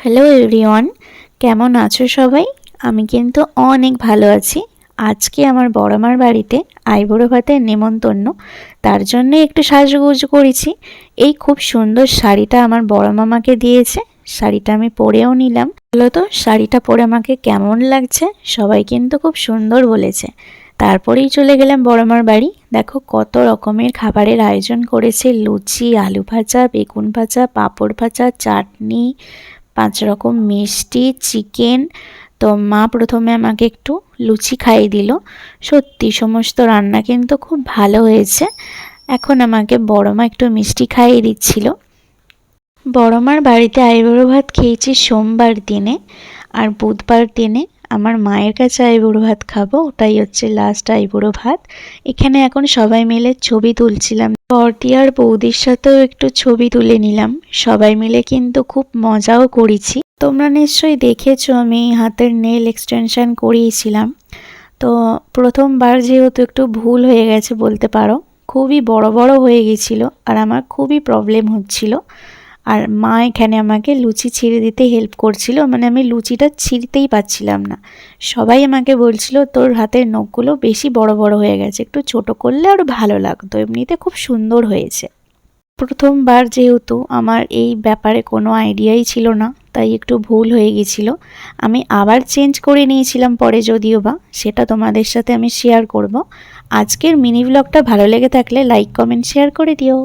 Hello everyone, কেমন আছো সবাই? আমি কিন্তু অনেক ভালো আছি। আজকে আমার বড়মার বাড়িতে আইবুড়ো ভাতের নেমন্তন্ন, তার জন্য একটু সাজুগুজু করেছি। এই খুব সুন্দর শাড়িটা আমার বড় মামাকে দিয়েছে, শাড়িটা আমি পরেও নিলাম। বলো তো শাড়িটা পরে আমাকে কেমন লাগছে? সবাই কিন্তু খুব সুন্দর বলেছে। তারপরেই চলে গেলাম বড়মার বাড়ি। দেখো কত রকমের খাবারের আয়োজন করেছে, লুচি, আলু ভাজা, বেগুন ভাজা, পাঁপড় ভাজা, চাটনি, 5 রকম মিষ্টি, চিকেন। তো মা প্রথমে আমাকে একটু লুচি খাইয়ে দিল। সত্যি সমস্ত রান্না কিন্তু খুব ভালো হয়েছে। এখন আমাকে বড়মা একটু মিষ্টি খাইয়ে দিচ্ছিল। বড়মার বাড়িতে আইবুড়ো ভাত খেয়েছি সোমবার দিনে, আর বুধবার দিনে আমার মায়ের কাছে আইবুড়ো ভাত খাবো, ওটাই হচ্ছে লাস্ট আইবুড়ো ভাত। এখানে এখন সবাই মিলে ছবি তুলছিলাম, বড়দি আর বৌদির সাথেও একটু ছবি তুলে নিলাম। সবাই মিলে কিন্তু খুব মজাও করেছি। তোমরা নিশ্চয়ই দেখেছো আমি হাতের নেল এক্সটেনশন করিয়েছিলাম। তো প্রথমবার যেহেতু একটু ভুল হয়ে গেছে বলতে পারো, খুবই বড় বড় হয়ে গেছিলো আর আমার খুবই প্রবলেম হচ্ছিল। আর মা এখানে আমাকে লুচি ছিঁড়ে দিতে হেল্প করছিল, মানে আমি লুচিটা ছিঁড়তেই পারছিলাম না। সবাই আমাকে বলছিল তোর হাতের নখগুলো বেশি বড় বড় হয়ে গেছে, একটু ছোট করলে আরও ভালো লাগতো, এমনিতে খুব সুন্দর হয়েছে। প্রথমবার যেহেতু আমার এই ব্যাপারে কোনো আইডিয়াই ছিল না, তাই একটু ভুল হয়ে গেছিলো। আমি আবার চেঞ্জ করে নিয়েছিলাম পরে, যদিও বা সেটা তোমাদের সাথে আমি শেয়ার করব। আজকের মিনি ব্লগটা ভালো লেগে থাকলে লাইক, কমেন্ট, শেয়ার করে দিও।